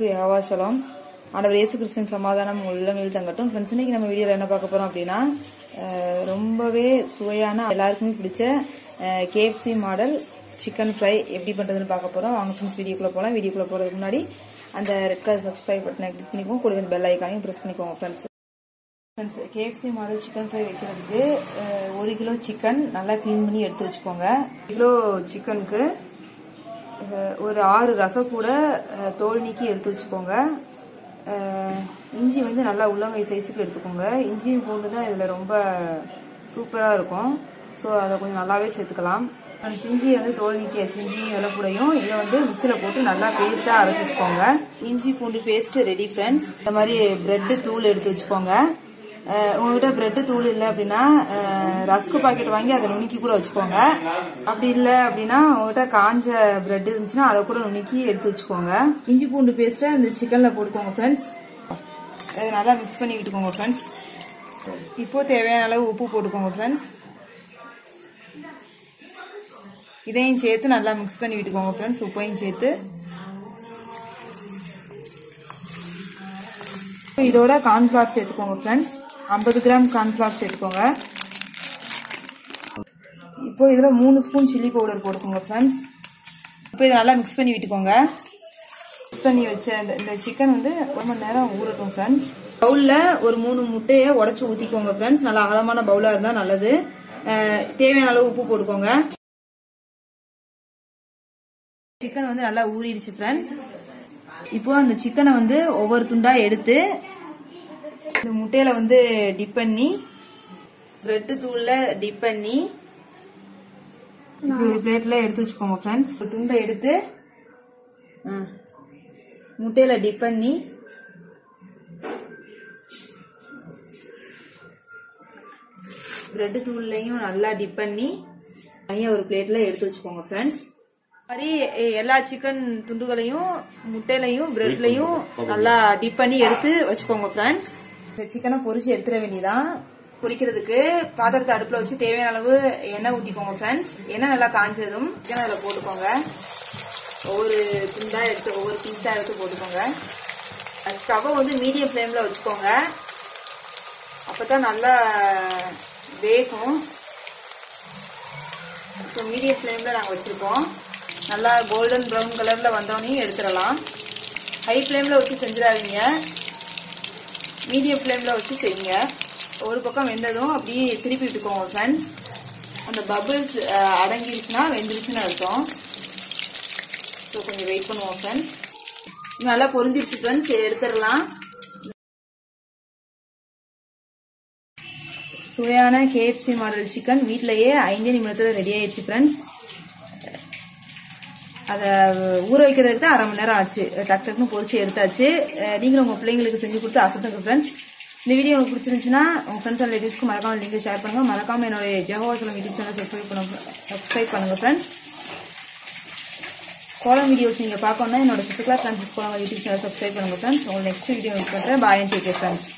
கிறிஸ்துவுக்கு யாவாசலம். ஆண்டவர் இயேசு கிறிஸ்துவின் சமாதானம் உள்ளங்களில் தங்கட்டும். ஃப்ரெண்ட்ஸ், இன்னைக்கு நம்ம வீடியோவில் என்ன பார்க்க போறோம் அப்படின்னா, ரொம்பவே சுவையான எல்லாருக்குமே பிடிச்ச KFC மாடல் சிக்கன் ஃப்ரை எப்படி பண்றதுன்னு பார்க்க போறோம். வாங்க ஃப்ரெண்ட்ஸ், வீடியோக்குள்ள போகலாம். வீடியோக்குள்ள போறதுக்கு முன்னாடி அந்த ரெட் கலர் சப்ஸ்கிரைப் பட்டனை கிளிக் பண்ணிக்கோங்க. கூட வந்து பெல் ஐக்கானையும் பிரஸ் பண்ணிக்கோங்க. Friends, KFC model chicken fry வைக்கிறதுக்கு 1 கிலோ சிக்கன் நல்லா கிளீன் பண்ணி எடுத்து வச்சுக்கோங்க. 1 கிலோ சிக்கனுக்கு ஒரு 6 ரசம் கூட தோல் நீக்கி எடுத்து வச்சுக்கோங்க. இஞ்சி வந்து நல்லா உள்ளங்கை சைஸுக்கு எடுத்துக்கோங்க. இஞ்சியும் பூண்டு தான் இதில் ரொம்ப சூப்பராக இருக்கும். ஸோ அதை கொஞ்சம் நல்லாவே சேர்த்துக்கலாம். இஞ்சியை வந்து தோல் நீக்கியாச்சு. இஞ்சியும் வெள்ளைப்பூடையும் இதை வந்து மிக்சியில் போட்டு நல்லா பேஸ்ட்டாக அரைச்சி வச்சுக்கோங்க. இஞ்சி பூண்டு பேஸ்ட் ரெடி ஃப்ரெண்ட்ஸ். இந்த மாதிரி பிரெட்டு தூள் எடுத்து வச்சுக்கோங்க. உங்ககிட்ட பிரெட்டு தூள் இல்லை அப்படின்னா ரஸ்க்கு பாக்கெட் வாங்கி அதை நுணுக்கி கூட வச்சுக்கோங்க. அப்படி இல்லை அப்படின்னா உங்ககிட்ட காஞ்ச பிரெட் இருந்துச்சுன்னா அதை கூட நுணுக்கி எடுத்து வச்சுக்கோங்க. இஞ்சி பூண்டு பேஸ்ட்டை இந்த சிக்கன்ல போட்டுக்கோங்க ஃப்ரெண்ட்ஸ். அதை நல்லா மிக்ஸ் பண்ணி விட்டுக்கோங்க ஃப்ரெண்ட்ஸ். இப்போ தேவையான அளவு உப்பு போட்டுக்கோங்க ஃப்ரெண்ட்ஸ். இதையும் சேர்த்து நல்லா மிக்ஸ் பண்ணி விட்டுக்கோங்க ஃப்ரெண்ட்ஸ். உப்பையும் சேர்த்து இதோட கார்ன்ஃபிளவர் சேர்த்துக்கோங்க ஃப்ரெண்ட்ஸ். 50 கிராம் கார்ன்ஃபிளவர் சேர்த்துக்கோங்க. இப்போ இதுல 3 ஸ்பூன் சில்லி பவுடர் போட்டுக்கோங்க ஃப்ரெண்ட்ஸ். இப்போ இதை நல்லா மிக்ஸ் பண்ணி விட்டுக்கோங்க. மிக்ஸ் பண்ணி வச்ச இந்த சிக்கன் வந்து 1 மணி நேரம் ஊறட்டும் ஃப்ரெண்ட்ஸ். பவுல்ல ஒரு 3 முட்டையை உடைச்சு ஊத்திக்கோங்க ஃப்ரெண்ட்ஸ். நல்லா அகலமான பவுலா இருந்தா நல்லது. தேவையான அளவு உப்பு போட்டுக்கோங்க. சிக்கன் வந்து நல்லா ஊறிடுச்சு ஃப்ரெண்ட்ஸ். இப்போ அந்த சிக்கனை வந்து ஒவ்வொரு துண்டா எடுத்து இந்த முட்டையில வந்து டிப் பண்ணி பிரெட் தூள்ல டிப் பண்ணி ஒரு பிளேட்ல எடுத்து வச்சுக்கோங்க ஃப்ரெண்ட்ஸ். ஒரு துண்டை எடுத்து முட்டையில டிப் பண்ணி பிரெட் தூள்லையும் நல்லா டிப் பண்ணி தனியா ஒரு பிளேட்ல எடுத்து வச்சுக்கோங்க ஃப்ரெண்ட்ஸ். மாதிரி எல்லா சிக்கன் துண்டுகளையும் முட்டையிலையும் பிரெட்லையும் நல்லா டிப் பண்ணி எடுத்து வச்சுக்கோங்க ஃப்ரெண்ட்ஸ். இந்த சிக்கனை பொரிச்சு எடுத்துட வேண்டியதான். பொரிக்கிறதுக்கு பாத்திரத்தை அடுப்புல வச்சு தேவையான அளவு எண்ணெய் ஊத்திக்கோங்க ஃப்ரெண்ட்ஸ். எண்ணெய் நல்லா காஞ்சதும் சிக்கன் அதில் போட்டுக்கோங்க. ஒவ்வொரு துண்டா எடுத்து ஒவ்வொரு பீஸா எடுத்து போட்டுக்கோங்க. ஸ்டவ்வை வந்து மீடியம் ஃப்ளேம்ல வச்சுக்கோங்க. அப்பதான் நல்லா வேகும். இப்போ மீடியம் ஃப்ளேம்ல நாங்கள் வச்சிருக்கோம். நல்லா கோல்டன் ப்ரௌன் கலர்ல வந்தோடனே எடுத்துடலாம். ஹை ஃப்ளேம்ல வச்சு செஞ்சிடாதீங்க. மீடியம் ஃப்ளேம்ல வச்சு செய்யுங்க. ஒரு பக்கம் வெந்ததும் அப்படியே திருப்பி விட்டுக்கோங்க ஃப்ரெண்ட்ஸ். அந்த பபிள்ஸ் அடங்கிடுச்சுன்னா வெந்துருச்சுன்னு அர்த்தம். ஸோ கொஞ்சம் வெயிட் பண்ணுவோம் ஃப்ரெண்ட்ஸ். நல்லா பொரிஞ்சிருச்சு ஃப்ரெண்ட்ஸ், எடுத்துடலாம். சுவையான KFC மாடல் சிக்கன் வீட்டிலேயே 5 நிமிடத்துல ரெடி ஆயிடுச்சு ஃப்ரெண்ட்ஸ். அதை ஊற வைக்கிறதுக்கு தான் 1/2 மணி நேரம் ஆச்சு. டக்குன்னு பொரிச்சு எடுத்தாச்சு. நீங்களும் உங்க பிள்ளைங்களுக்கு செஞ்சு கொடுத்து அசத்துங்க ஃப்ரெண்ட்ஸ். இந்த வீடியோ உங்களுக்கு பிடிச்சிருந்துச்சுன்னா உங்க ஃப்ரெண்ட்ஸ் அண்ட் ரிலேட்டிவ்ஸ்க்கு மறக்காம லிங்க் ஷேர் பண்ணுங்க. மறக்காம என்னோட ஜெகோவாசலம் யூடியூப் சேனல் சப்ஸ்கிரைப் பண்ணுங்க ஃப்ரெண்ட்ஸ். கோலம் வீடியோஸ் நீங்க பார்க்கணும்னா என்னோட சிசுக்லா பிரான்சிஸ் கோலம் யூடியூப் சேனல் சப்ஸ்கிரைப் பண்ணுங்க ஃப்ரெண்ட்ஸ். உங்களுக்கு நெக்ஸ்ட் வீடியோ பண்றேன். பாய் அண்ட் டேக் கேர் ஃப்ரெண்ட்ஸ்.